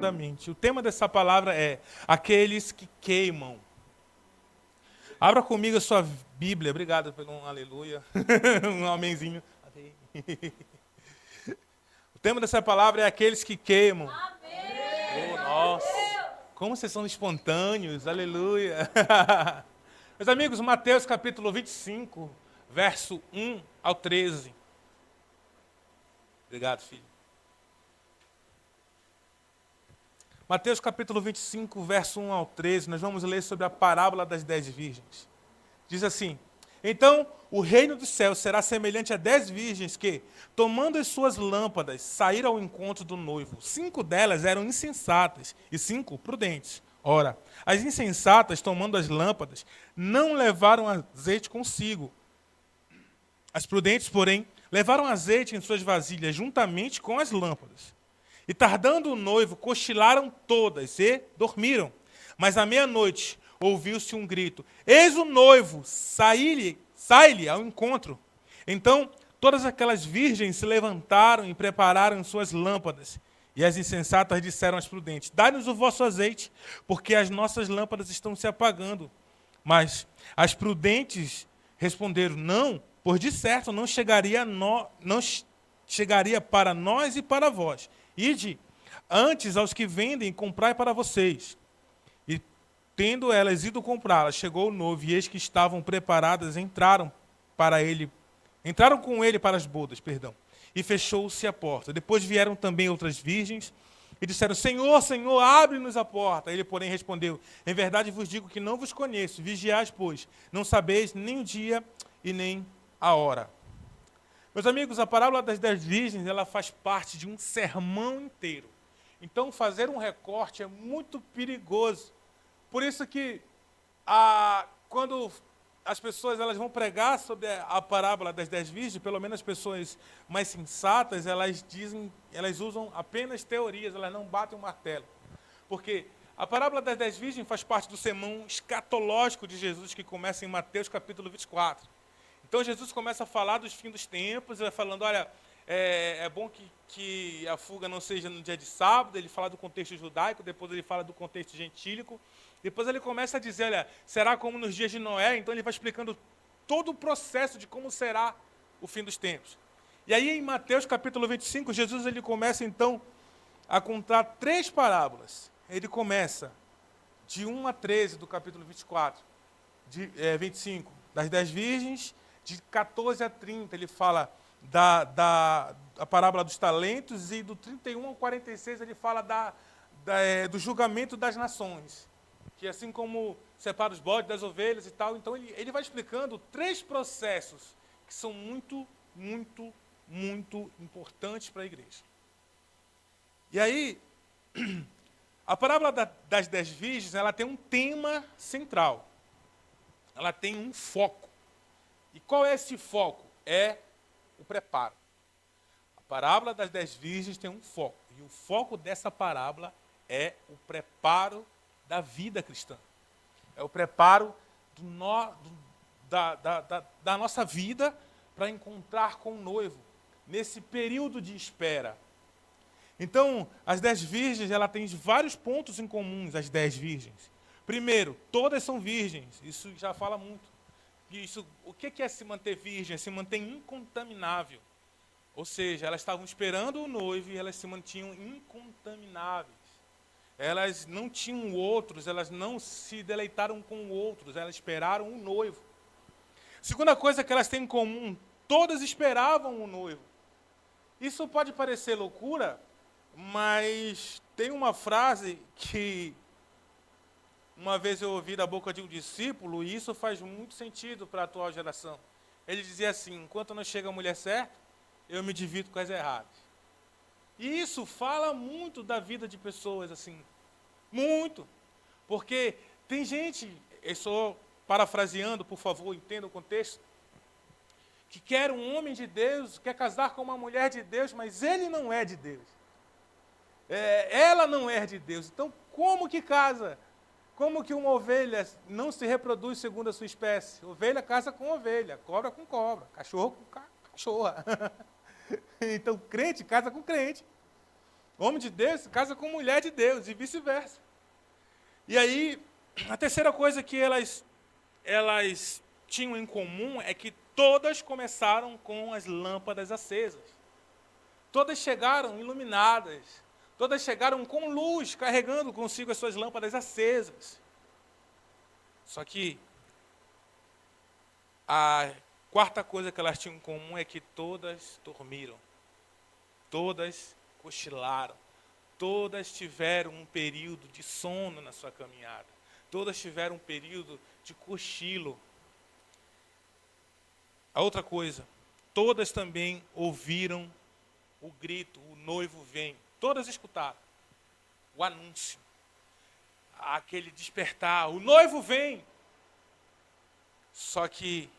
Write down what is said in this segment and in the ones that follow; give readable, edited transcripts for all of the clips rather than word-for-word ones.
apropriadamente. O tema dessa palavra é aqueles que queimam. Abra comigo a sua Bíblia. Obrigado pelo um aleluia. Um amenzinho. O tema dessa palavra é aqueles que queimam. Amém. Oh, nossa. Como vocês são espontâneos. Aleluia. Meus amigos, Mateus capítulo 25, verso 1 ao 13. Obrigado, filho. Mateus capítulo 25, verso 1 ao 13, nós vamos ler sobre a parábola das 10 virgens. Diz assim: então o reino dos céus será semelhante a 10 virgens que, tomando as suas lâmpadas, saíram ao encontro do noivo. 5 delas eram insensatas e 5 prudentes. Ora, as insensatas, tomando as lâmpadas, não levaram azeite consigo. As prudentes, porém, levaram azeite em suas vasilhas juntamente com as lâmpadas. E tardando o noivo, cochilaram todas e dormiram. Mas à meia-noite ouviu-se um grito: eis o noivo, sai-lhe ao encontro. Então todas aquelas virgens se levantaram e prepararam suas lâmpadas. E as insensatas disseram às prudentes: dai-nos o vosso azeite, porque as nossas lâmpadas estão se apagando. Mas as prudentes responderam: não, pois de certo não chegaria para nós e para vós. Ide antes aos que vendem, comprai para vocês. E tendo elas ido comprá-las, chegou o noivo, e eis que estavam preparadas, entraram com ele para as bodas, e fechou-se a porta. Depois vieram também outras virgens, e disseram: Senhor, Senhor, abre-nos a porta. Ele, porém, respondeu: em verdade vos digo que não vos conheço, vigiais, pois, não sabeis nem o dia e nem a hora. Meus amigos, a parábola das 10 virgens, ela faz parte de um sermão inteiro. Então, fazer um recorte é muito perigoso. Por isso que, quando as pessoas elas vão pregar sobre a parábola das 10 virgens, pelo menos as pessoas mais sensatas, elas usam apenas teorias, elas não batem o martelo. Porque a parábola das 10 virgens faz parte do sermão escatológico de Jesus, que começa em Mateus capítulo 24. Então Jesus começa a falar dos fins dos tempos, ele vai falando: olha, é bom que a fuga não seja no dia de sábado. Ele fala do contexto judaico, depois ele fala do contexto gentílico, depois ele começa a dizer: olha, será como nos dias de Noé. Então ele vai explicando todo o processo de como será o fim dos tempos. E aí em Mateus capítulo 25, Jesus ele começa então a contar 3 parábolas. Ele começa de 1 a 13 do capítulo 24, 25, das 10 virgens. De 14 a 30, ele fala da parábola dos talentos, e do 31 ao 46 ele fala do julgamento das nações, que assim como separa os bodes das ovelhas e tal. Então ele vai explicando 3 processos que são muito, muito, muito importantes para a igreja. E aí, a parábola das 10 virgens, ela tem um tema central, ela tem um foco. E qual é esse foco? É o preparo. A parábola das 10 virgens tem um foco. E o foco dessa parábola é o preparo da vida cristã. É o preparo da nossa vida para encontrar com o noivo, nesse período de espera. Então, as 10 virgens, ela tem vários pontos em comuns, as 10 virgens. Primeiro, todas são virgens. Isso já fala muito. O que é se manter virgem? É se manter incontaminável. Ou seja, elas estavam esperando o noivo e elas se mantinham incontamináveis. Elas não tinham outros, elas não se deleitaram com outros, elas esperaram o noivo. Segunda coisa que elas têm em comum: todas esperavam o noivo. Isso pode parecer loucura, mas tem uma frase que uma vez eu ouvi da boca de um discípulo, e isso faz muito sentido para a atual geração. Ele dizia assim: enquanto não chega a mulher certa, eu me divido com as erradas. E isso fala muito da vida de pessoas, assim, muito. Porque tem gente, eu estou parafraseando, por favor, entenda o contexto, que quer um homem de Deus, quer casar com uma mulher de Deus, mas ele não é de Deus. Ela não é de Deus. Então, como que casa? Como que uma ovelha não se reproduz segundo a sua espécie? Ovelha casa com ovelha, cobra com cobra, cachorro com cachorra. Então, crente casa com crente. Homem de Deus se casa com mulher de Deus e vice-versa. E aí, a terceira coisa que elas tinham em comum é que todas começaram com as lâmpadas acesas. Todas chegaram iluminadas. Todas chegaram com luz, carregando consigo as suas lâmpadas acesas. Só que a quarta coisa que elas tinham em comum é que todas dormiram. Todas cochilaram. Todas tiveram um período de sono na sua caminhada. Todas tiveram um período de cochilo. A outra coisa, todas também ouviram o grito, o noivo vem. Todas escutaram o anúncio, aquele despertar, o noivo vem. Só que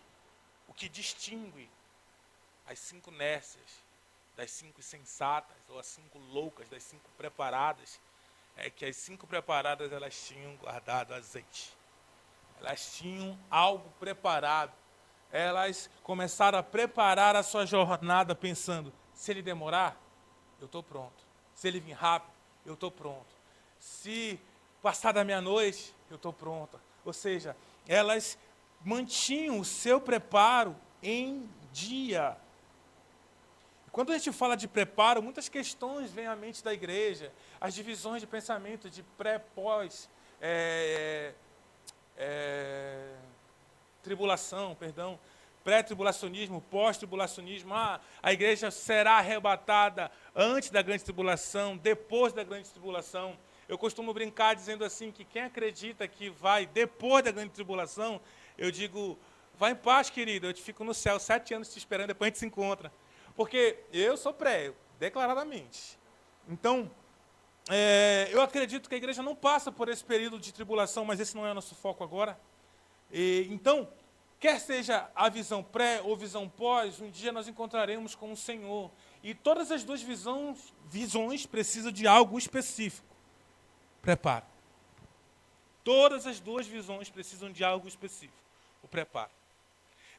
o que distingue as 5 nércias das 5 insensatas, ou as 5 loucas das 5 preparadas, é que as 5 preparadas elas tinham guardado azeite. Elas tinham algo preparado. Elas começaram a preparar a sua jornada pensando, se ele demorar, eu estou pronto. Se ele vir rápido, eu estou pronto. Se passar da meia-noite, eu estou pronta. Ou seja, elas mantinham o seu preparo em dia. Quando a gente fala de preparo, muitas questões vêm à mente da igreja. As divisões de pensamento de pré-pós, tribulação, perdão, pré-tribulacionismo, pós-tribulacionismo. A igreja será arrebatada antes da grande tribulação, depois da grande tribulação. Eu costumo brincar dizendo assim, que quem acredita que vai depois da grande tribulação, eu digo, vai em paz, querido, eu te fico no céu 7 anos te esperando, depois a gente se encontra. Porque eu sou pré, declaradamente. Então, eu acredito que a igreja não passa por esse período de tribulação, mas esse não é o nosso foco agora. Então, quer seja a visão pré ou visão pós, um dia nós encontraremos com o Senhor. E todas as duas visões precisam de algo específico. Preparo. Todas as duas visões precisam de algo específico. O preparo.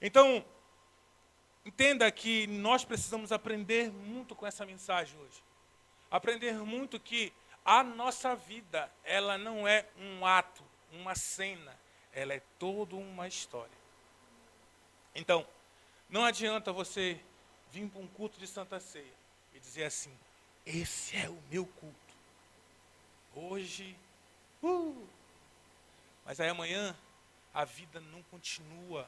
Então, entenda que nós precisamos aprender muito com essa mensagem hoje. Aprender muito que a nossa vida, ela não é um ato, uma cena. Ela é toda uma história. Então, não adianta você vir para um culto de Santa Ceia e dizer assim, esse é o meu culto. Hoje, mas aí amanhã a vida não continua.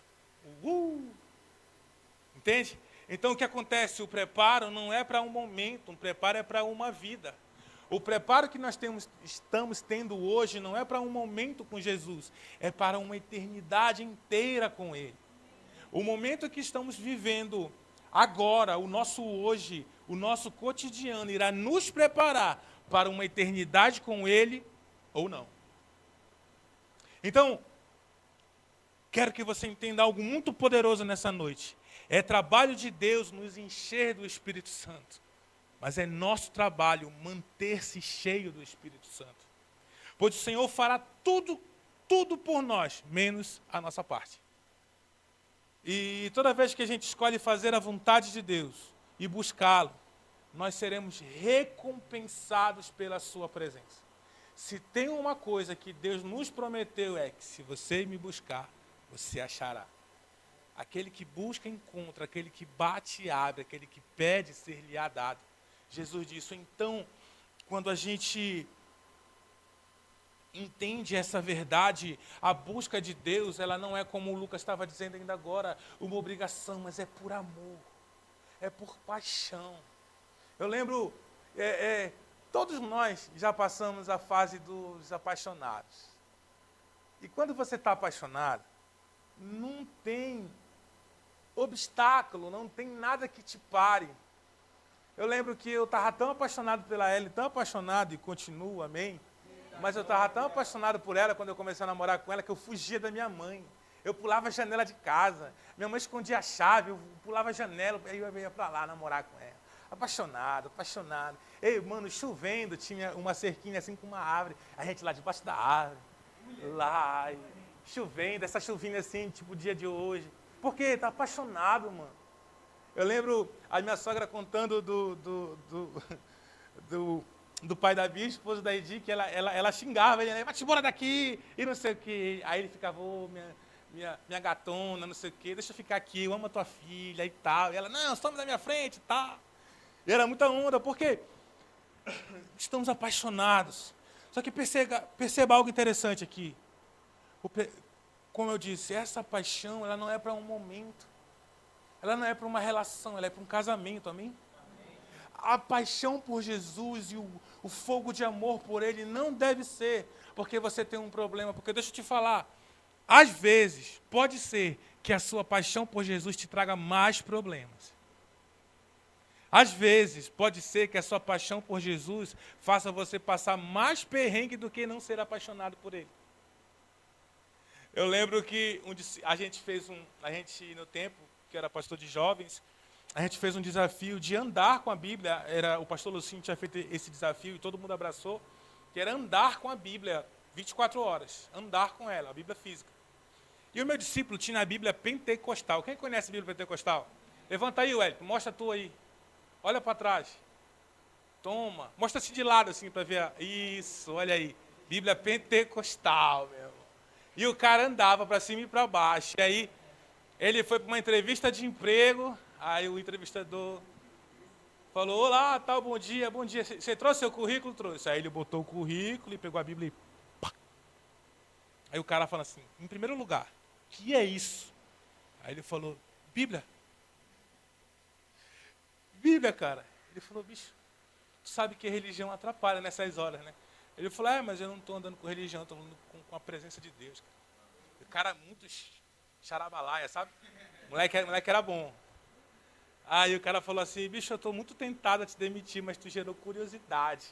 Entende? Então o que acontece? O preparo não é para um momento, o preparo é para uma vida. O preparo que nós estamos tendo hoje não é para um momento com Jesus, é para uma eternidade inteira com Ele. O momento que estamos vivendo agora, o nosso hoje, o nosso cotidiano, irá nos preparar para uma eternidade com Ele ou não. Então, quero que você entenda algo muito poderoso nessa noite. É trabalho de Deus nos encher do Espírito Santo. Mas é nosso trabalho manter-se cheio do Espírito Santo. Pois o Senhor fará tudo por nós, menos a nossa parte. E toda vez que a gente escolhe fazer a vontade de Deus e buscá-lo, nós seremos recompensados pela sua presença. Se tem uma coisa que Deus nos prometeu é que se você me buscar, você achará. Aquele que busca, encontra. Aquele que bate, abre. Aquele que pede, ser-lhe-á dado. Jesus disse. Então, quando a gente entende essa verdade, a busca de Deus, ela não é como o Lucas estava dizendo ainda agora, uma obrigação, mas é por amor. É por paixão. Eu lembro, todos nós já passamos a fase dos apaixonados. E quando você está apaixonado, não tem obstáculo, não tem nada que te pare. Eu lembro que eu estava tão apaixonado pela Ellen, tão apaixonado, e continuo, amém? Mas eu estava tão apaixonado por ela, quando eu comecei a namorar com ela, que eu fugia da minha mãe. Eu pulava a janela de casa, minha mãe escondia a chave, eu pulava a janela, aí eu ia para lá namorar com ela. Apaixonado. Ei, mano, chovendo, tinha uma cerquinha assim com uma árvore, a gente lá debaixo da árvore, lá, chovendo, essa chuvinha assim, tipo o dia de hoje. Por quê? Tá apaixonado, mano. Eu lembro a minha sogra contando do pai da Bia, esposa da Edi, que ela xingava ele, vai-te embora daqui, e não sei o quê. Aí ele ficava, ô, minha gatona, não sei o quê, deixa eu ficar aqui, eu amo a tua filha e tal. E ela, não, some da minha frente e tal. E era muita onda, porque estamos apaixonados. Só que perceba algo interessante aqui. Como eu disse, essa paixão, ela não é para um momento. Ela não é para uma relação, ela é para um casamento, amém? A paixão por Jesus e o fogo de amor por Ele não deve ser porque você tem um problema. Porque deixa eu te falar, às vezes, pode ser que a sua paixão por Jesus te traga mais problemas. Às vezes, pode ser que a sua paixão por Jesus faça você passar mais perrengue do que não ser apaixonado por Ele. Eu lembro que a gente no tempo, que era pastor de jovens, a gente fez um desafio de andar com a Bíblia. O pastor Lucinho tinha feito esse desafio e todo mundo abraçou, que era andar com a Bíblia 24 horas, andar com ela, a Bíblia física. E o meu discípulo tinha a Bíblia pentecostal. Quem conhece a Bíblia pentecostal? Levanta aí, Wellington, mostra a tua aí. Olha para trás. Toma. Mostra-se de lado assim para ver. Isso, olha aí. Bíblia pentecostal, meu. E o cara andava para cima e para baixo. E aí ele foi para uma entrevista de emprego. Aí o entrevistador falou, olá, tal, bom dia, bom dia. Você trouxe seu currículo? Trouxe. Aí ele botou o currículo e pegou a Bíblia e pá. Aí o cara fala assim, em primeiro lugar, o que é isso? Aí ele falou, Bíblia. Bíblia, cara. Ele falou, bicho, tu sabe que a religião atrapalha nessas horas, né? Ele falou, mas eu não estou andando com religião, estou andando com a presença de Deus. Cara. O cara muito charabalaia, sabe? O moleque era bom. Aí o cara falou assim, bicho, eu estou muito tentado a te demitir, mas tu gerou curiosidade.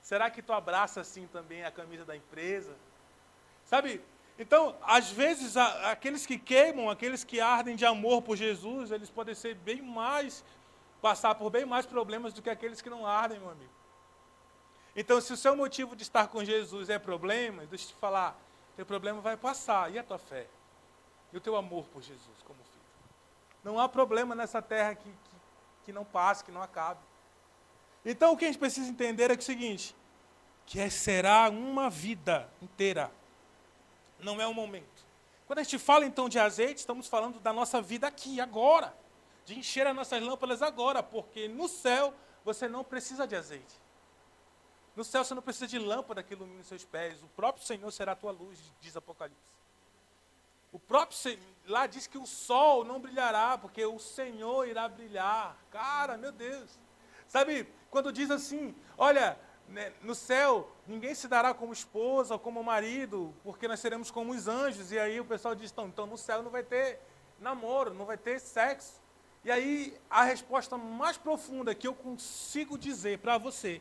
Será que tu abraça assim também a camisa da empresa? Sabe? Então, às vezes, aqueles que queimam, aqueles que ardem de amor por Jesus, eles podem ser bem mais, passar por bem mais problemas do que aqueles que não ardem, meu amigo. Então, se o seu motivo de estar com Jesus é problema, deixa eu te falar, teu problema vai passar. E a tua fé? E o teu amor por Jesus como filho? Não há problema nessa terra que não passe, que não acabe. Então, o que a gente precisa entender é o seguinte, que será uma vida inteira. Não é um momento. Quando a gente fala então de azeite, estamos falando da nossa vida aqui, agora. De encher as nossas lâmpadas agora, porque no céu você não precisa de azeite. No céu você não precisa de lâmpada que ilumine os seus pés. O próprio Senhor será a tua luz, diz Apocalipse. O próprio Senhor, lá diz que o sol não brilhará, porque o Senhor irá brilhar. Cara, meu Deus. Sabe, quando diz assim, olha, no céu, ninguém se dará como esposa ou como marido, porque nós seremos como os anjos. E aí o pessoal diz, então no céu não vai ter namoro, não vai ter sexo. E aí a resposta mais profunda que eu consigo dizer para você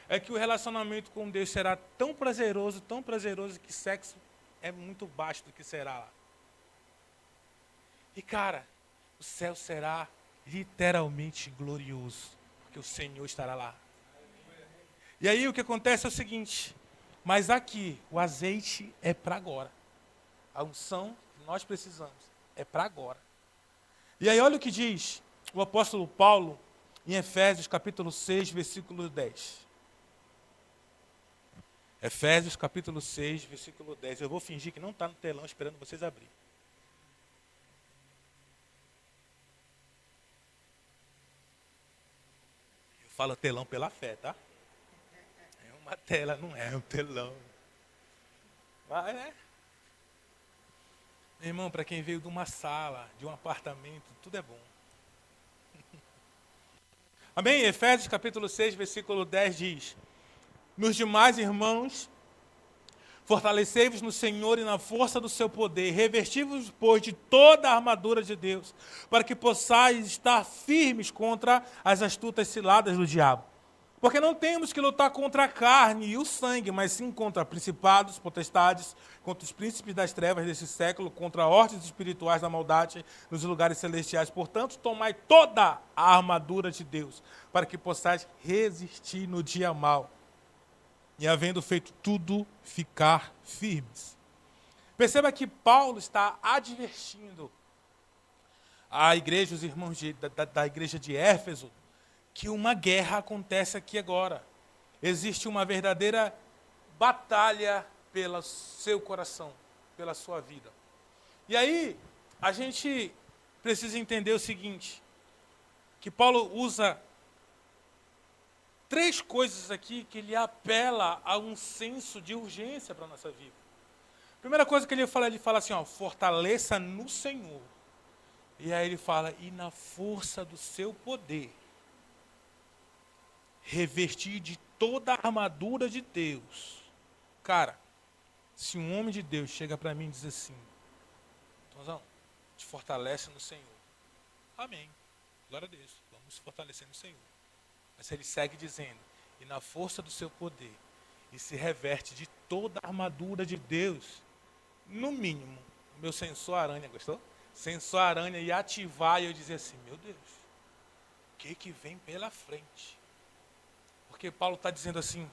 é que o relacionamento com Deus será tão prazeroso que sexo é muito baixo do que será lá. E cara, o céu será literalmente glorioso, porque o Senhor estará lá. E aí o que acontece é o seguinte, mas aqui o azeite é para agora. A unção que nós precisamos é para agora. E aí olha o que diz o apóstolo Paulo em Efésios capítulo 6, versículo 10. Efésios capítulo 6, versículo 10. Eu vou fingir que não está no telão esperando vocês abrirem. Eu falo telão pela fé, tá? Uma tela, não é um telão. Mas é. Meu irmão, para quem veio de uma sala, de um apartamento, tudo é bom. Amém? Efésios capítulo 6, versículo 10 diz, nos demais irmãos, fortalecei-vos no Senhor e na força do seu poder, revesti-vos, pois, de toda a armadura de Deus, para que possais estar firmes contra as astutas ciladas do diabo. Porque não temos que lutar contra a carne e o sangue, mas sim contra principados, potestades, contra os príncipes das trevas desse século, contra ordens espirituais da maldade nos lugares celestiais. Portanto, tomai toda a armadura de Deus, para que possais resistir no dia mau. E havendo feito tudo, ficar firmes. Perceba que Paulo está advertindo a igreja, os irmãos da igreja de Éfeso, que uma guerra acontece aqui agora. existe uma verdadeira batalha pelo seu coração, pela sua vida. E aí, a gente precisa entender o seguinte, que Paulo usa 3 coisas aqui que ele apela a um senso de urgência para a nossa vida. Primeira coisa que ele fala assim, ó, fortaleça no Senhor. E aí ele fala, e na força do seu poder, revestir de toda a armadura de Deus. Cara, se um homem de Deus chega para mim e diz assim, Tonzão, te fortalece no Senhor. Amém. Glória a Deus. Vamos se fortalecer no Senhor. Mas ele segue dizendo, e na força do seu poder, e se reverte de toda a armadura de Deus, no mínimo, o meu sensor aranha, gostou? Sensor aranha e ativar e eu dizer assim, meu Deus, o que vem pela frente? Porque Paulo está dizendo assim,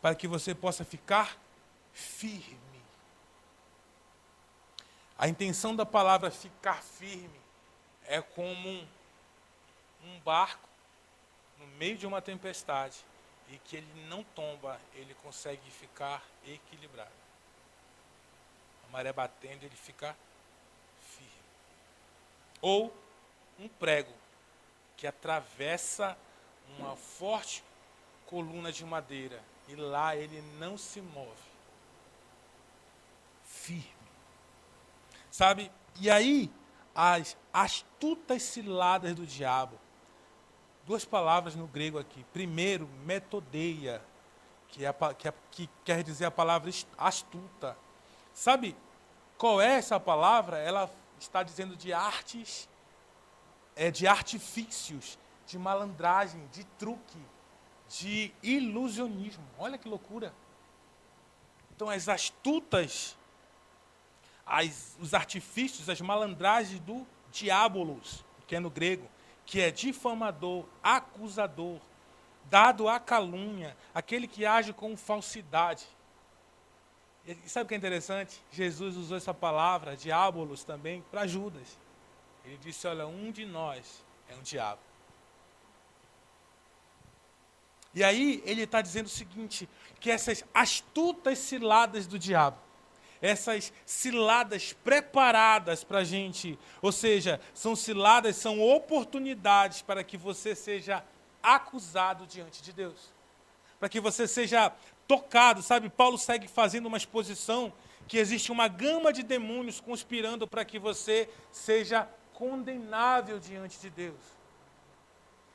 para que você possa ficar firme. A intenção da palavra ficar firme é como um barco no meio de uma tempestade e que ele não tomba, ele consegue ficar equilibrado. A maré batendo, ele fica firme. Ou um prego que atravessa uma forte coluna de madeira e lá ele não se move. Firme. Sabe? E aí, as astutas ciladas do diabo. 2 palavras no grego aqui. Primeiro, metodeia, que quer dizer a palavra astuta. Sabe qual é essa palavra? Ela está dizendo de artes, de artifícios, de malandragem, de truque, de ilusionismo. Olha que loucura. Então, as astutas, os artifícios, as malandragens do diabolos, que é no grego, que é difamador, acusador, dado à calúnia, aquele que age com falsidade. E sabe o que é interessante? Jesus usou essa palavra, diabolos, também, para Judas. Ele disse, olha, um de nós é um diabo. E aí ele está dizendo o seguinte, que essas astutas ciladas do diabo, essas ciladas preparadas para a gente, ou seja, são ciladas, são oportunidades para que você seja acusado diante de Deus. Para que você seja tocado, sabe? Paulo segue fazendo uma exposição que existe uma gama de demônios conspirando para que você seja condenável diante de Deus.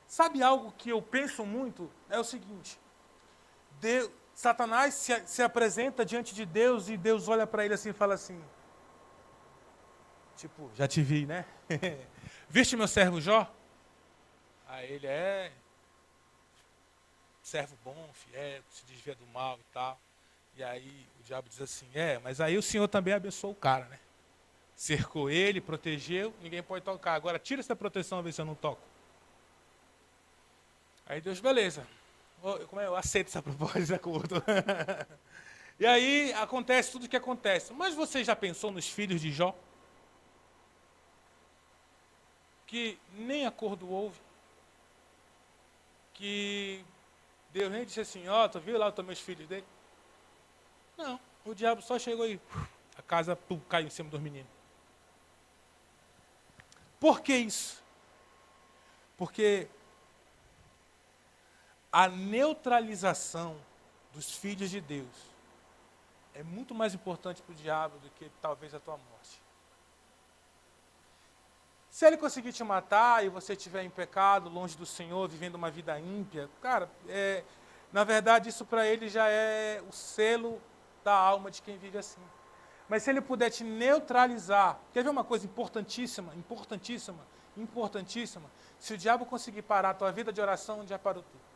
Sabe algo que eu penso muito? É o seguinte, Satanás se apresenta diante de Deus e Deus olha para ele assim e fala assim, tipo, já te vi, né? Viste meu servo Jó? Aí ele é servo bom, fiel, se desvia do mal e tal. E aí o diabo diz assim, mas aí o Senhor também abençoou o cara, né? Cercou ele, protegeu, ninguém pode tocar. Agora tira essa proteção, vê se eu não toco. Aí Deus, beleza. Eu aceito essa proposta de acordo. E aí acontece tudo o que acontece. Mas você já pensou nos filhos de Jó? Que nem acordo houve. Que Deus nem disse assim, tu viu lá os meus filhos dele? Não, o diabo só chegou e a casa caiu em cima dos meninos. Por que isso? Porque a neutralização dos filhos de Deus é muito mais importante para o diabo do que talvez a tua morte. Se ele conseguir te matar e você estiver em pecado, longe do Senhor, vivendo uma vida ímpia, cara, na verdade isso para ele já é o selo da alma de quem vive assim. Mas se ele puder te neutralizar, quer ver uma coisa importantíssima, importantíssima, importantíssima? Se o diabo conseguir parar a tua vida de oração, já parou tudo.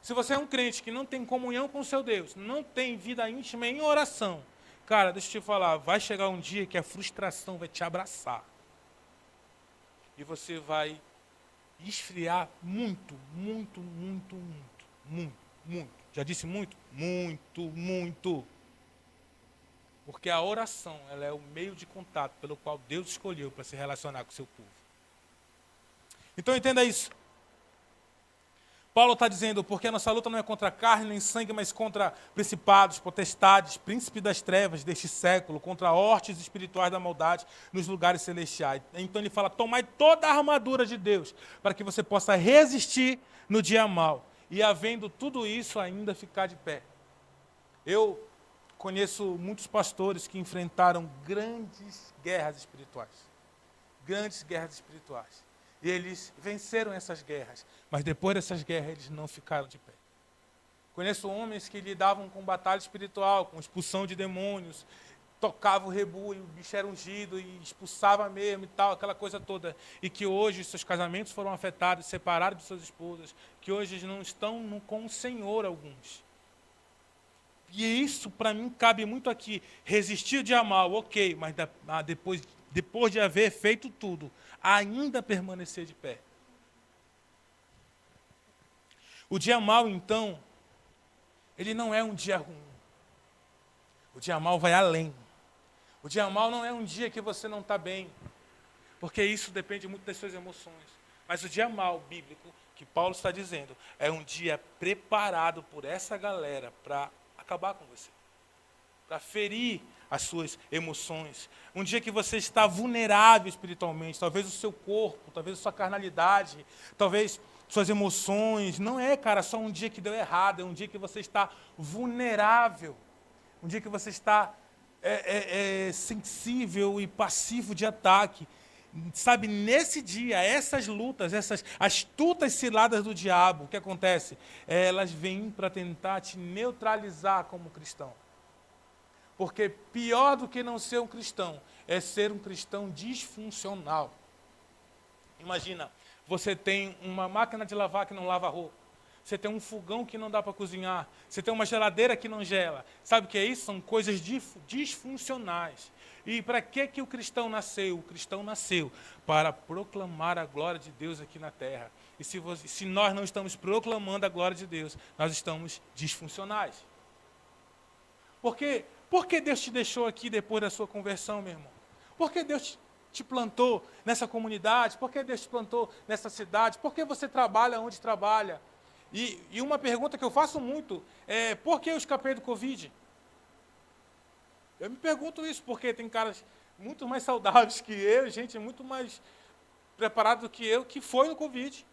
Se você é um crente que não tem comunhão com o seu Deus, não tem vida íntima em oração, cara, deixa eu te falar, vai chegar um dia que a frustração vai te abraçar. E você vai esfriar muito, muito, muito, muito, muito, muito. Já disse muito? Muito, muito. Porque a oração, ela é o meio de contato pelo qual Deus escolheu para se relacionar com o seu povo. Então entenda isso. Paulo está dizendo, porque a nossa luta não é contra carne nem sangue, mas contra principados, potestades, príncipes das trevas deste século, contra hortes espirituais da maldade nos lugares celestiais. Então ele fala, tomai toda a armadura de Deus, para que você possa resistir no dia mau. E havendo tudo isso, ainda ficar de pé. Eu conheço muitos pastores que enfrentaram grandes guerras espirituais. Grandes guerras espirituais. E eles venceram essas guerras, mas depois dessas guerras eles não ficaram de pé. Conheço homens que lidavam com batalha espiritual, com expulsão de demônios, tocava o rebu e o bicho era ungido e expulsava mesmo e tal, aquela coisa toda. E que hoje seus casamentos foram afetados, separados de suas esposas, que hoje eles não estão com o Senhor alguns. E isso para mim cabe muito aqui. Resistir de mal, ok, mas depois de haver feito tudo, ainda permanecer de pé. O dia mau, então, ele não é um dia ruim. O dia mau vai além. O dia mau não é um dia que você não está bem, porque isso depende muito das suas emoções. Mas o dia mau bíblico, que Paulo está dizendo, é um dia preparado por essa galera para acabar com você, para ferir as suas emoções. Um dia que você está vulnerável espiritualmente, talvez o seu corpo, talvez a sua carnalidade, talvez suas emoções. Não é, cara, só um dia que deu errado, é um dia que você está vulnerável. Um dia que você está sensível e passivo de ataque. Sabe, nesse dia, essas lutas, essas astutas ciladas do diabo, o que acontece? Elas vêm para tentar te neutralizar como cristão. Porque pior do que não ser um cristão é ser um cristão disfuncional. Imagina, você tem uma máquina de lavar que não lava roupa. Você tem um fogão que não dá para cozinhar. Você tem uma geladeira que não gela. Sabe o que é isso? São coisas disfuncionais. E para que o cristão nasceu? O cristão nasceu para proclamar a glória de Deus aqui na terra. E se nós não estamos proclamando a glória de Deus, nós estamos disfuncionais. Por que Deus te deixou aqui depois da sua conversão, meu irmão? Por que Deus te plantou nessa comunidade? Por que Deus te plantou nessa cidade? Por que você trabalha onde trabalha? E uma pergunta que eu faço muito é, por que eu escapei do Covid? Eu me pergunto isso, porque tem caras muito mais saudáveis que eu, gente muito mais preparada do que eu, que foi no Covid.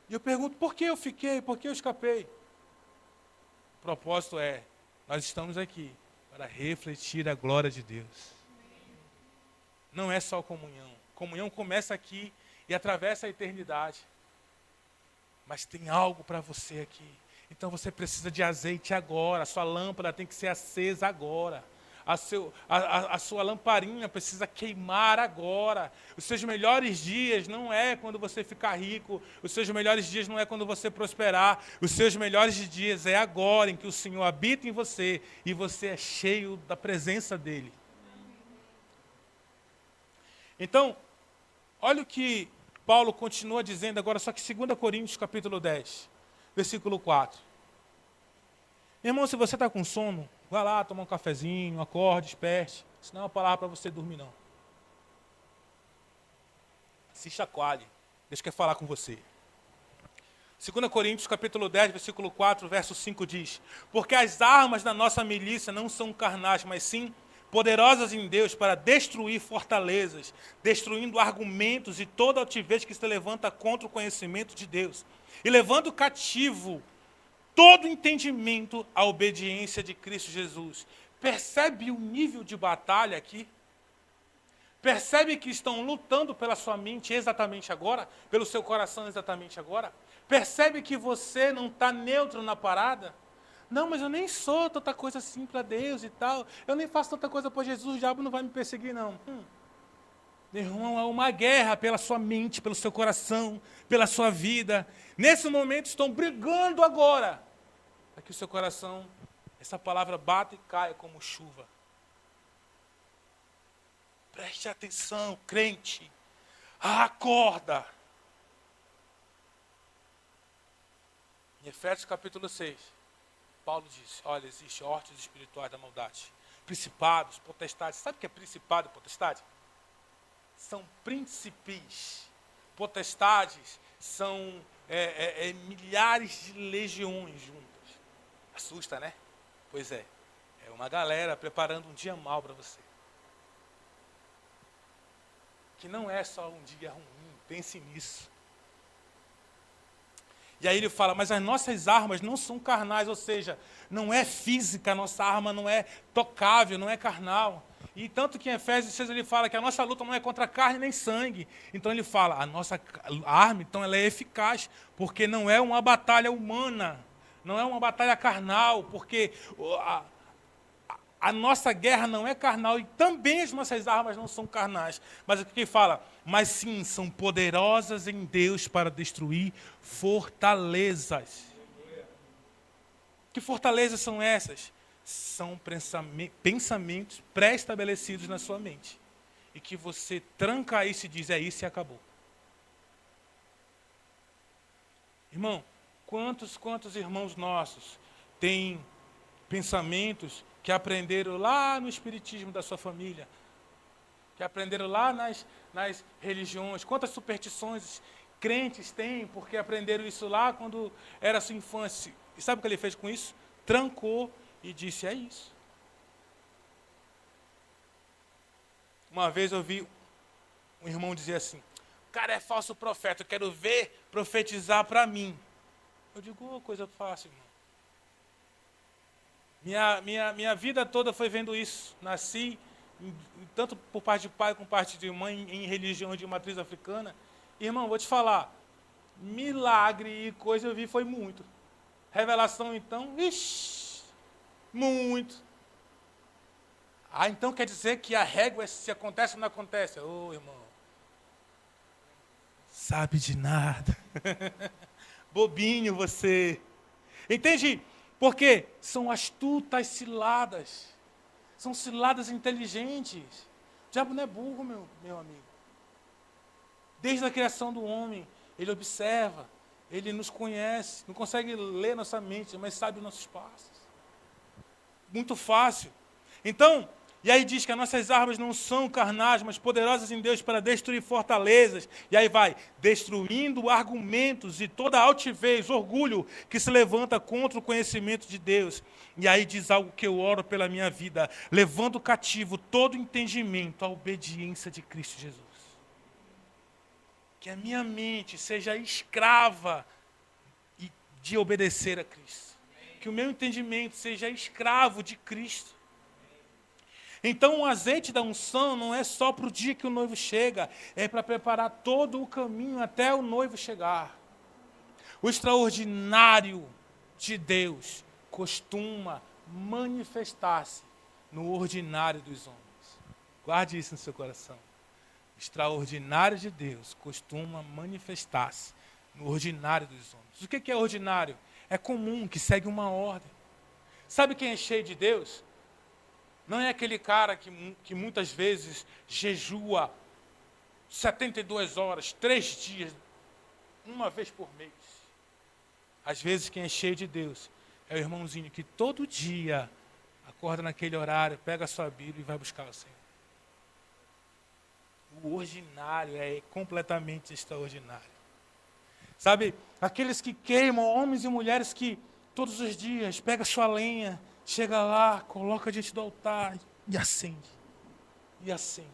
E eu pergunto, por que eu fiquei? Por que eu escapei? O propósito é, nós estamos aqui para refletir a glória de Deus. Não é só comunhão. Comunhão começa aqui e atravessa a eternidade. Mas tem algo para você aqui. Então você precisa de azeite agora. A sua lâmpada tem que ser acesa agora. A sua lamparinha precisa queimar agora. Os seus melhores dias não é quando você ficar rico. Os seus melhores dias não é quando você prosperar. Os seus melhores dias é agora, em que o Senhor habita em você e você é cheio da presença dEle. Então, olha o que Paulo continua dizendo agora, só que 2 Coríntios capítulo 10, versículo 4. Meu irmão, se você está com sono, vá lá tomar um cafezinho, acorde, desperte. Isso não é uma palavra para você dormir, não. Se chacoalhe. Deus quer falar com você. 2 Coríntios capítulo 10, versículo 4, verso 5 diz: porque as armas da nossa milícia não são carnais, mas sim poderosas em Deus para destruir fortalezas, destruindo argumentos e toda altivez que se levanta contra o conhecimento de Deus, e levando cativo todo entendimento à obediência de Cristo Jesus. Percebe o nível de batalha aqui? Percebe que estão lutando pela sua mente exatamente agora? Pelo seu coração exatamente agora? Percebe que você não está neutro na parada? Não, mas eu nem sou tanta coisa assim para Deus e tal. Eu nem faço tanta coisa para Jesus, o diabo não vai me perseguir, não. Meu irmão, é uma guerra pela sua mente, pelo seu coração, pela sua vida. Nesse momento estão brigando agora, para que o seu coração, essa palavra bata e caia como chuva. Preste atenção, crente. Acorda. Em Efésios capítulo 6. Paulo disse, olha, existem hortes espirituais da maldade. Principados, potestades. Sabe o que é principado e potestade? São príncipes. Potestades são milhares de legiões juntas. Assusta, né? Pois é. É uma galera preparando um dia mau para você. Que não é só um dia ruim. Pense nisso. E aí ele fala, mas as nossas armas não são carnais, ou seja, não é física, a nossa arma não é tocável, não é carnal. E tanto que em Efésios 6 ele fala que a nossa luta não é contra carne nem sangue. Então ele fala, a nossa arma, então ela é eficaz, porque não é uma batalha humana, não é uma batalha carnal, porque a nossa guerra não é carnal e também as nossas armas não são carnais. Mas o que ele fala? Mas sim, são poderosas em Deus para destruir fortalezas. Que fortalezas são essas? São pensamentos pré-estabelecidos na sua mente. E que você tranca isso e diz, é isso e acabou. Irmão, quantos irmãos nossos têm pensamentos que aprenderam lá no espiritismo da sua família, que aprenderam lá nas religiões, quantas superstições crentes têm, porque aprenderam isso lá quando era sua infância. E sabe o que ele fez com isso? Trancou e disse, é isso. Uma vez eu vi um irmão dizer assim, o cara é falso profeta, eu quero ver profetizar para mim. Eu digo, oh, coisa fácil, irmão. Minha vida toda foi vendo isso. Nasci, tanto por parte de pai como por parte de mãe, em religião de matriz africana. Irmão, vou te falar, milagre e coisa eu vi foi muito. Revelação, então, ixi, muito. Ah, então quer dizer que a régua se acontece ou não acontece? Ô, irmão, sabe de nada. Bobinho você. Entende? Porque são astutas ciladas. São ciladas inteligentes. O diabo não é burro, meu amigo. Desde a criação do homem, ele observa, ele nos conhece, não consegue ler nossa mente, mas sabe os nossos passos. Muito fácil. Então, e aí diz que as nossas armas não são carnais, mas poderosas em Deus para destruir fortalezas. E aí vai, destruindo argumentos e toda altivez, orgulho que se levanta contra o conhecimento de Deus. E aí diz algo que eu oro pela minha vida, levando cativo todo entendimento à obediência de Cristo Jesus. Que a minha mente seja escrava de obedecer a Cristo. Que o meu entendimento seja escravo de Cristo. Então o azeite da unção não é só para o dia que o noivo chega, é para preparar todo o caminho até o noivo chegar. O extraordinário de Deus costuma manifestar-se no ordinário dos homens. Guarde isso no seu coração. O extraordinário de Deus costuma manifestar-se no ordinário dos homens. O que é ordinário? É comum, que segue uma ordem. Sabe quem é cheio de Deus? Não é aquele cara que muitas vezes jejua 72 horas, 3 dias, uma vez por mês. Às vezes quem é cheio de Deus é o irmãozinho que todo dia acorda naquele horário, pega a sua Bíblia e vai buscar o Senhor. O ordinário é completamente extraordinário. Sabe, aqueles que queimam, homens e mulheres que todos os dias pega a sua lenha, chega lá, coloca diante do altar e acende. E acende.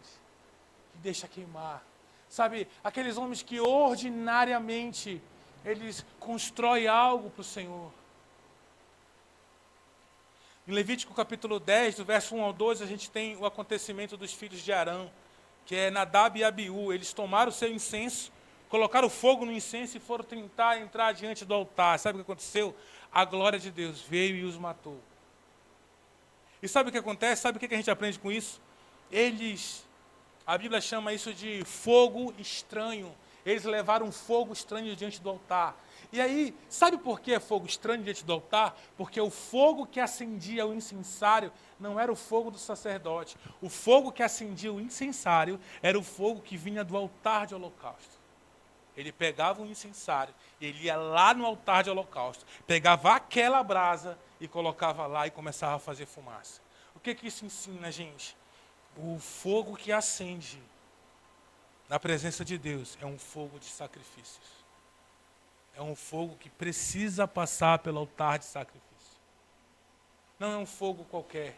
E deixa queimar. Sabe, aqueles homens que ordinariamente eles constroem algo para o Senhor. Em Levítico capítulo 10, do verso 1 ao 12, a gente tem o acontecimento dos filhos de Arão, que é Nadab e Abiú. Eles tomaram o seu incenso, colocaram fogo no incenso e foram tentar entrar diante do altar. Sabe o que aconteceu? A glória de Deus veio e os matou. E sabe o que acontece? Sabe o que a gente aprende com isso? A Bíblia chama isso de fogo estranho. Eles levaram um fogo estranho diante do altar. E aí, sabe por que é fogo estranho diante do altar? Porque o fogo que acendia o incensário não era o fogo do sacerdote. O fogo que acendia o incensário era o fogo que vinha do altar de holocausto. Ele pegava o incensário, ele ia lá no altar de holocausto, pegava aquela brasa e colocava lá e começava a fazer fumaça. O que isso ensina, gente? O fogo que acende na presença de Deus é um fogo de sacrifícios. É um fogo que precisa passar pelo altar de sacrifício. Não é um fogo qualquer.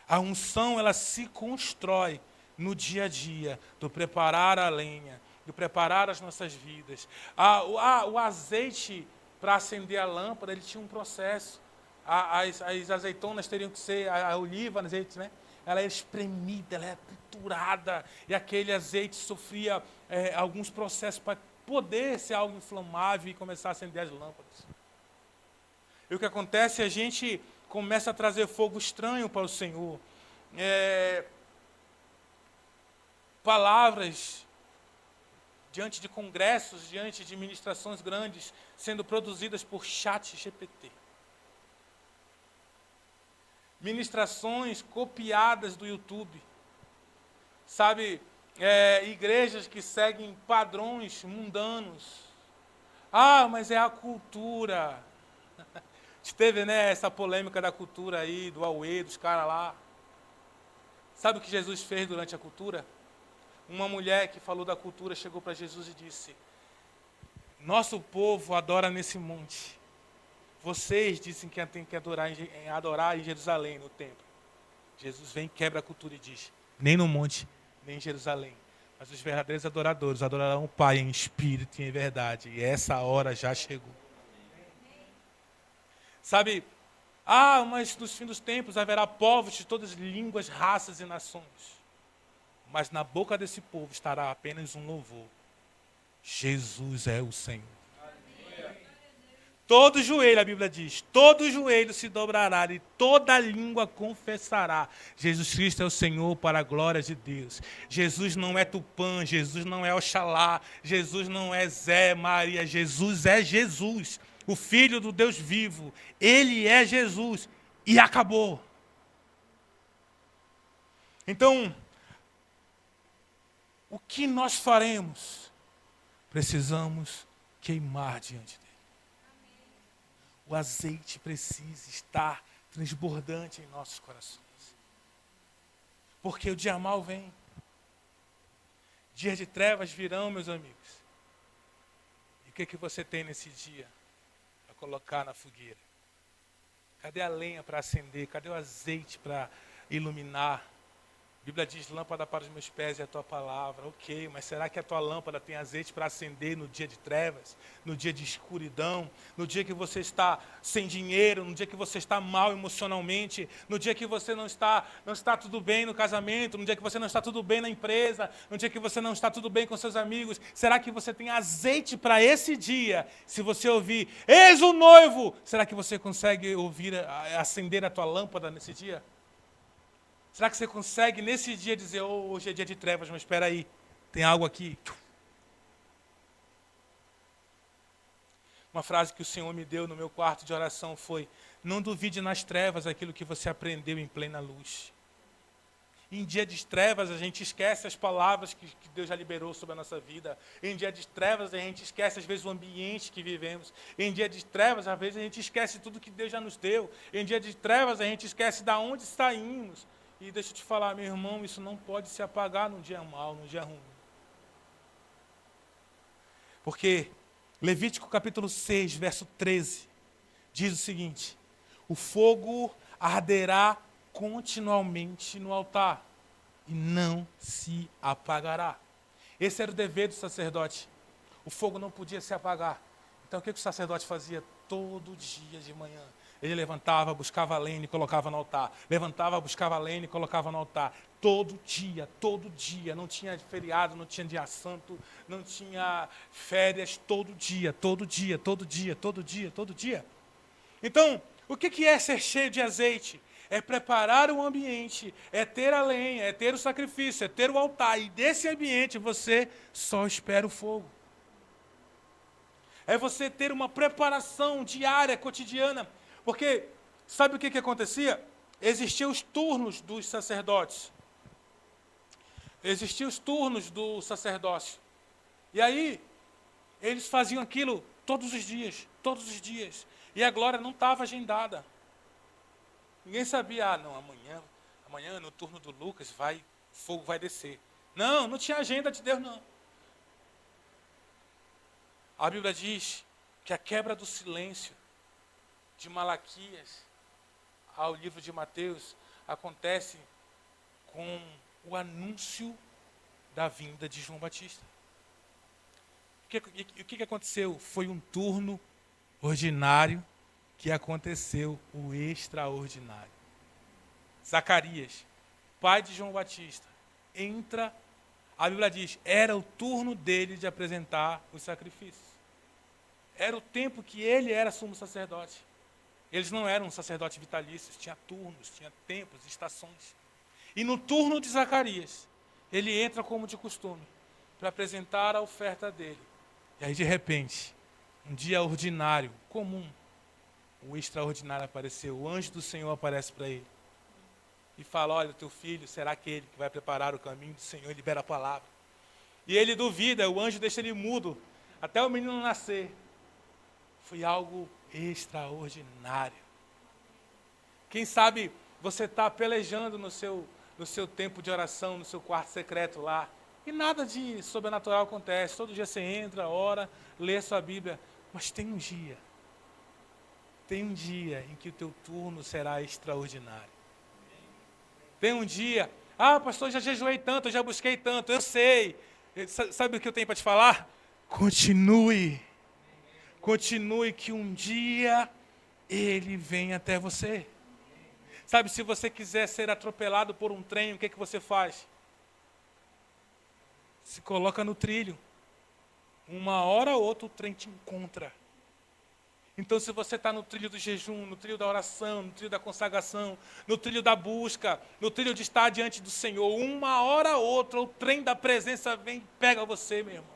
A unção, ela se constrói no dia a dia, do preparar a lenha, do preparar as nossas vidas. O azeite para acender a lâmpada, ele tinha um processo. As azeitonas teriam que ser, a oliva, azeite, né? Ela é espremida, ela é triturada, e aquele azeite sofria alguns processos para poder ser algo inflamável e começar a acender as lâmpadas. E o que acontece é a gente começa a trazer fogo estranho para o Senhor. Palavras diante de congressos, diante de ministrações grandes, sendo produzidas por chat GPT. Ministrações copiadas do YouTube. Sabe, igrejas que seguem padrões mundanos. Ah, mas é a cultura. Teve, né, essa polêmica da cultura aí, do Aue, dos caras lá. Sabe o que Jesus fez durante a cultura? Uma mulher que falou da cultura chegou para Jesus e disse: nosso povo adora nesse monte. Vocês dizem que tem que adorar em Jerusalém, no templo. Jesus vem, quebra a cultura e diz: nem no monte, nem em Jerusalém. Mas os verdadeiros adoradores adorarão o Pai em espírito e em verdade. E essa hora já chegou. Sabe, mas nos fins dos tempos haverá povos de todas as línguas, raças e nações. Mas na boca desse povo estará apenas um louvor: Jesus é o Senhor. Todo joelho, a Bíblia diz, todo joelho se dobrará e toda língua confessará. Jesus Cristo é o Senhor para a glória de Deus. Jesus não é Tupã, Jesus não é Oxalá, Jesus não é Zé, Maria, Jesus é Jesus, o Filho do Deus vivo. Ele é Jesus e acabou. Então, o que nós faremos? Precisamos queimar diante dele. O azeite precisa estar transbordante em nossos corações. Porque o dia mau vem. Dias de trevas virão, meus amigos. E o que você tem nesse dia para colocar na fogueira? Cadê a lenha para acender? Cadê o azeite para iluminar? A Bíblia diz: lâmpada para os meus pés é a tua palavra. Ok, mas será que a tua lâmpada tem azeite para acender no dia de trevas, no dia de escuridão, no dia que você está sem dinheiro, no dia que você está mal emocionalmente, no dia que você não está tudo bem no casamento, no dia que você não está tudo bem na empresa, no dia que você não está tudo bem com seus amigos? Será que você tem azeite para esse dia? Se você ouvir: eis o noivo, será que você consegue acender a tua lâmpada nesse dia? Será que você consegue nesse dia dizer: hoje é dia de trevas, mas espera aí, tem algo aqui? Uma frase que o Senhor me deu no meu quarto de oração foi: não duvide nas trevas aquilo que você aprendeu em plena luz. Em dia de trevas a gente esquece as palavras que Deus já liberou sobre a nossa vida. Em dia de trevas a gente esquece às vezes o ambiente que vivemos. Em dia de trevas às vezes a gente esquece tudo que Deus já nos deu. Em dia de trevas a gente esquece de onde saímos. E deixa eu te falar, meu irmão, isso não pode se apagar num dia mau, num dia ruim. Porque Levítico capítulo 6, verso 13, diz o seguinte: o fogo arderá continuamente no altar e não se apagará. Esse era o dever do sacerdote. O fogo não podia se apagar. Então o que o sacerdote fazia todo dia de manhã? Ele levantava, buscava a lenha e colocava no altar. Levantava, buscava a lenha e colocava no altar. Todo dia, todo dia. Não tinha feriado, não tinha dia santo, não tinha férias. Todo dia, todo dia, todo dia, todo dia, todo dia. Então, o que é ser cheio de azeite? É preparar o ambiente, é ter a lenha, é ter o sacrifício, é ter o altar. E desse ambiente você só espera o fogo. É você ter uma preparação diária, cotidiana. Porque, sabe o que acontecia? Existiam os turnos dos sacerdotes. Existiam os turnos do sacerdócio. E aí, eles faziam aquilo todos os dias, todos os dias. E a glória não estava agendada. Ninguém sabia: não, amanhã no turno do Lucas o fogo vai descer. Não tinha agenda de Deus, não. A Bíblia diz que a quebra do silêncio de Malaquias ao livro de Mateus acontece com o anúncio da vinda de João Batista. O que aconteceu? Foi um turno ordinário que aconteceu o extraordinário. Zacarias, pai de João Batista, entra, a Bíblia diz, era o turno dele de apresentar os sacrifícios. Era o tempo que ele era sumo sacerdote. Eles não eram sacerdotes vitalícios, tinha turnos, tinha tempos, estações. E no turno de Zacarias, ele entra como de costume, para apresentar a oferta dele. E aí, de repente, um dia ordinário, comum, o extraordinário apareceu, o anjo do Senhor aparece para ele. E fala, olha, teu filho será aquele que vai preparar o caminho do Senhor e libera a palavra. E ele duvida, o anjo deixa ele mudo, até o menino nascer. Foi algo extraordinário. Quem sabe você está pelejando no seu tempo de oração, no seu quarto secreto lá, e nada de sobrenatural acontece. Todo dia você entra, ora, lê a sua Bíblia, mas tem um dia em que o teu turno será extraordinário. Tem um dia, pastor, eu já jejuei tanto, eu já busquei tanto, eu sei. Sabe o que eu tenho para te falar? Continue que um dia ele vem até você. Sabe, se você quiser ser atropelado por um trem, o que você faz? Se coloca no trilho. Uma hora ou outra o trem te encontra. Então, se você está no trilho do jejum, no trilho da oração, no trilho da consagração, no trilho da busca, no trilho de estar diante do Senhor, uma hora ou outra o trem da presença vem e pega você, meu irmão.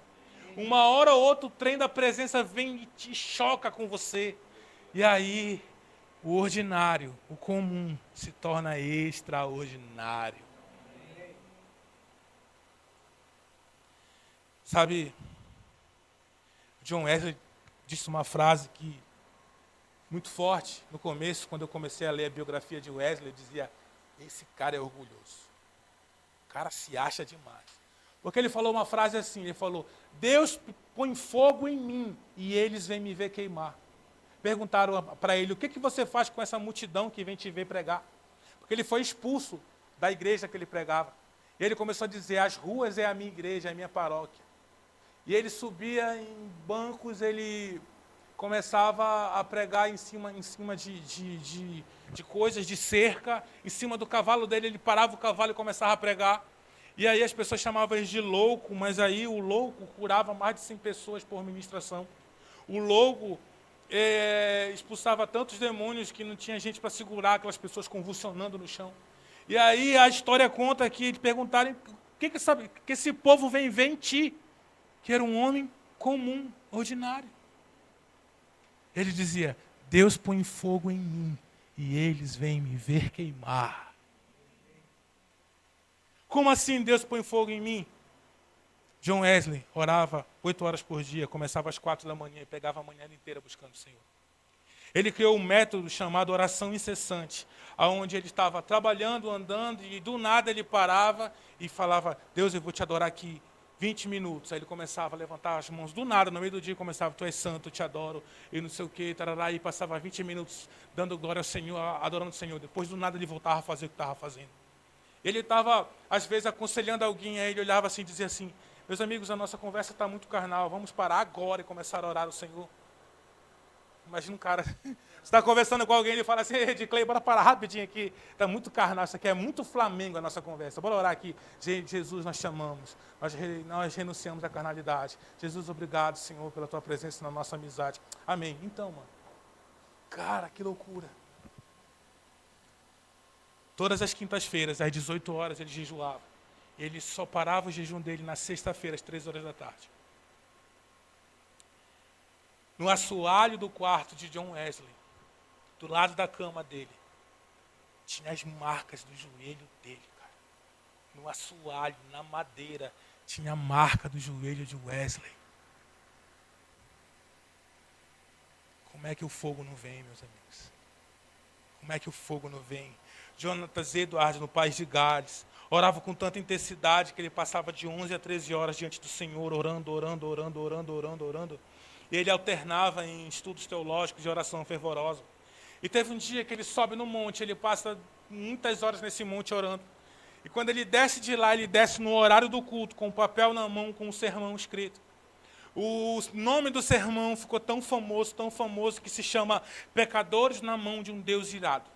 Uma hora ou outra o trem da presença vem e te choca com você. E aí, o ordinário, o comum, se torna extraordinário. Sabe, John Wesley disse uma frase que muito forte no começo, quando eu comecei a ler a biografia de Wesley, eu dizia, esse cara é orgulhoso. O cara se acha demais. Porque ele falou uma frase assim, ele falou, Deus põe fogo em mim e eles vêm me ver queimar. Perguntaram para ele, o que você faz com essa multidão que vem te ver pregar? Porque ele foi expulso da igreja que ele pregava. E ele começou a dizer, as ruas é a minha igreja, é a minha paróquia. E ele subia em bancos, ele começava a pregar em cima de coisas, de cerca, em cima do cavalo dele, ele parava o cavalo e começava a pregar. E aí as pessoas chamavam ele de louco, mas aí o louco curava mais de 100 pessoas por ministração. O louco expulsava tantos demônios que não tinha gente para segurar aquelas pessoas convulsionando no chão. E aí a história conta que eles perguntaram, o que esse povo vem ver em ti? Que era um homem comum, ordinário. Ele dizia, Deus põe fogo em mim e eles vêm me ver queimar. Como assim Deus põe fogo em mim? John Wesley orava 8 horas por dia, começava às 4 da manhã e pegava a manhã inteira buscando o Senhor. Ele criou um método chamado oração incessante, onde ele estava trabalhando, andando, e do nada ele parava e falava, Deus, eu vou te adorar aqui 20 minutos. Aí ele começava a levantar as mãos do nada, no meio do dia começava, tu és santo, eu te adoro, e não sei o que, tarará, e passava 20 minutos dando glória ao Senhor, adorando o Senhor. Depois do nada ele voltava a fazer o que estava fazendo. Ele estava, às vezes, aconselhando alguém, aí ele olhava assim e dizia assim, meus amigos, a nossa conversa está muito carnal, vamos parar agora e começar a orar ao Senhor. Imagina um cara, você está conversando com alguém, ele fala assim, Edclei, bora parar rapidinho aqui, está muito carnal, isso aqui é muito Flamengo a nossa conversa, bora orar aqui. Jesus, nós chamamos, nós renunciamos à carnalidade. Jesus, obrigado, Senhor, pela tua presença na nossa amizade. Amém. Então, mano, cara, que loucura. Todas as quintas-feiras, às 18 horas, ele jejuava. Ele só parava o jejum dele na sexta-feira, às 3 horas da tarde. No assoalho do quarto de John Wesley, do lado da cama dele, tinha as marcas do joelho dele, cara. No assoalho, na madeira, tinha a marca do joelho de Wesley. Como é que o fogo não vem, meus amigos? Como é que o fogo não vem? Jonatas Edwards, no País de Gales, orava com tanta intensidade que ele passava de 11 a 13 horas diante do Senhor, orando. E ele alternava em estudos teológicos de oração fervorosa. E teve um dia que ele sobe no monte, ele passa muitas horas nesse monte orando. E quando ele desce de lá, ele desce no horário do culto, com o papel na mão, com o sermão escrito. O nome do sermão ficou tão famoso, que se chama Pecadores na Mão de um Deus Irado.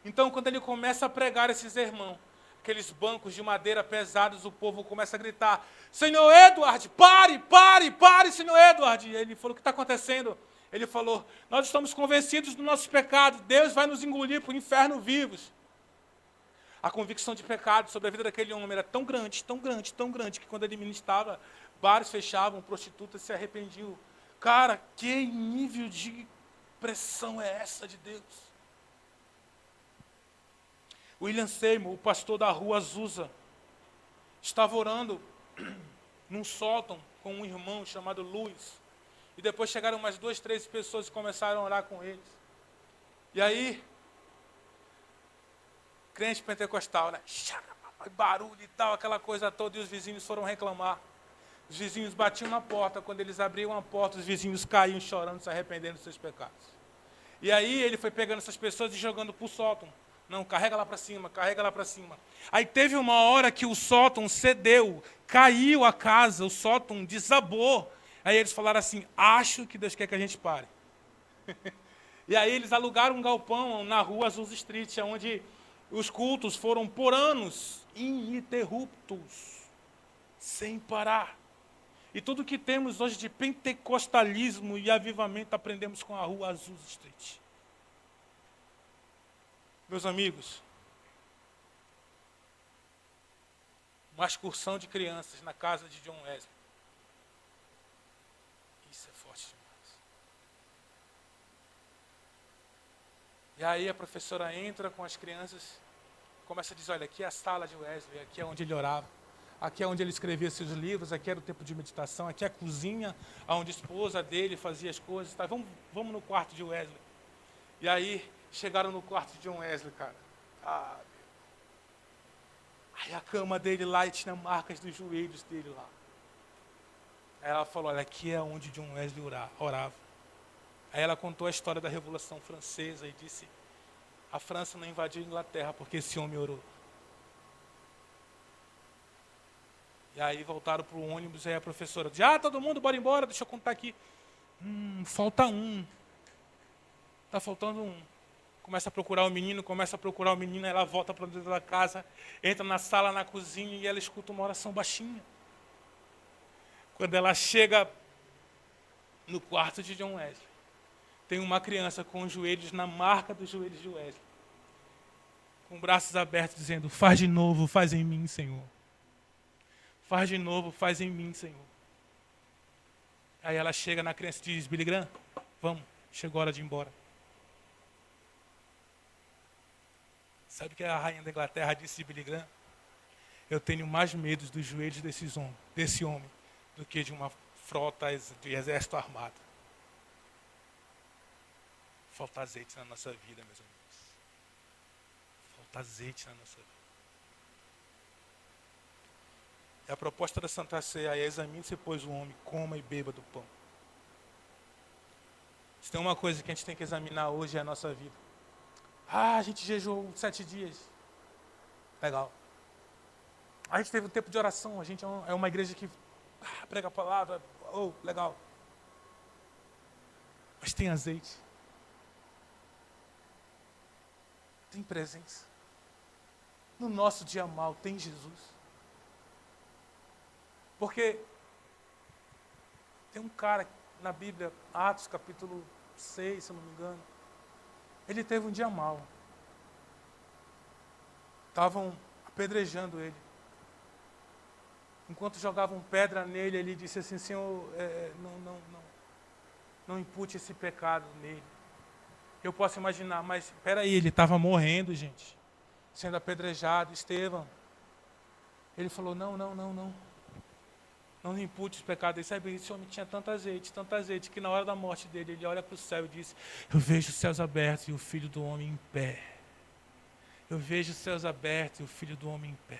Então, quando ele começa a pregar esse sermão, aqueles bancos de madeira pesados, o povo começa a gritar: Senhor Edward, pare, Senhor Edward. E ele falou: o que está acontecendo? Ele falou: nós estamos convencidos dos nossos pecados, Deus vai nos engolir para o inferno vivos. A convicção de pecado sobre a vida daquele homem era tão grande, que quando ele ministrava, bares fechavam, prostitutas se arrependiam. Cara, que nível de pressão é essa de Deus? William Seymour, o pastor da rua Azusa, estava orando num sótão com um irmão chamado Luiz. E depois chegaram umas 2, 3 pessoas e começaram a orar com eles. E aí, crente pentecostal, né? Barulho e tal, aquela coisa toda, e os vizinhos foram reclamar. Os vizinhos batiam na porta, quando eles abriam a porta, os vizinhos caíam chorando, se arrependendo dos seus pecados. E aí ele foi pegando essas pessoas e jogando para o sótão. Não, carrega lá para cima, carrega lá para cima. Aí teve uma hora que o sótão cedeu, caiu a casa, o sótão desabou. Aí eles falaram assim: acho que Deus quer que a gente pare. E aí eles alugaram um galpão na rua Azusa Street, onde os cultos foram por anos ininterruptos, sem parar. E tudo que temos hoje de pentecostalismo e avivamento aprendemos com a rua Azusa Street. Meus amigos, uma excursão de crianças na casa de John Wesley. Isso é forte demais. E aí a professora entra com as crianças, começa a dizer: olha, aqui é a sala de Wesley, aqui é onde ele orava, aqui é onde ele escrevia seus livros, aqui era o tempo de meditação, aqui é a cozinha, onde a esposa dele fazia as coisas. Tá? Vamos no quarto de Wesley. E aí chegaram no quarto de John Wesley, cara. Aí a cama dele lá, e tinha marcas dos joelhos dele lá. Aí ela falou: olha, aqui é onde John Wesley orava. Aí ela contou a história da Revolução Francesa e disse: a França não invadiu a Inglaterra porque esse homem orou. E aí voltaram para o ônibus, e aí a professora disse: todo mundo, bora embora, deixa eu contar aqui. Falta um. Está faltando um. Começa a procurar o menino, aí ela volta para dentro da casa, entra na sala, na cozinha, e ela escuta uma oração baixinha. Quando ela chega no quarto de John Wesley, tem uma criança com os joelhos na marca dos joelhos de Wesley, com braços abertos, dizendo: faz de novo, faz em mim, Senhor. Faz de novo, faz em mim, Senhor. Aí ela chega na criança e diz: Billy Graham, vamos, chegou a hora de ir embora. Sabe o que a rainha da Inglaterra disse de Billy Graham? Eu tenho mais medo dos joelhos desse homem do que de uma frota de exército armado. Falta azeite na nossa vida, meus amigos. Falta azeite na nossa vida. E a proposta da Santa Ceia é: examine-se, pois, o homem, coma e beba do pão. Se tem uma coisa que a gente tem que examinar hoje é a nossa vida. A gente jejuou 7 dias. Legal. A gente teve um tempo de oração. A gente é uma igreja que prega a palavra. Legal. Mas tem azeite. Tem presença. No nosso dia mal tem Jesus. Porque tem um cara na Bíblia, Atos capítulo 6, se eu não me engano. Ele teve um dia mau. Estavam apedrejando ele. Enquanto jogavam pedra nele, ele disse assim: Senhor, não impute esse pecado nele. Eu posso imaginar, mas espera aí, ele estava morrendo, gente. Sendo apedrejado, Estevão. Ele falou: não. Não impute os pecados. E sabe, esse homem tinha tanto azeite, que na hora da morte dele, ele olha para o céu e diz: eu vejo os céus abertos e o Filho do Homem em pé. Eu vejo os céus abertos e o Filho do Homem em pé.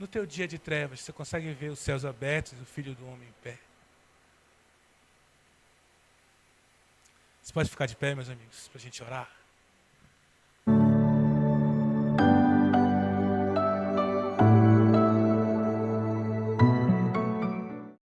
No teu dia de trevas, você consegue ver os céus abertos e o Filho do Homem em pé? Você pode ficar de pé, meus amigos, para a gente orar?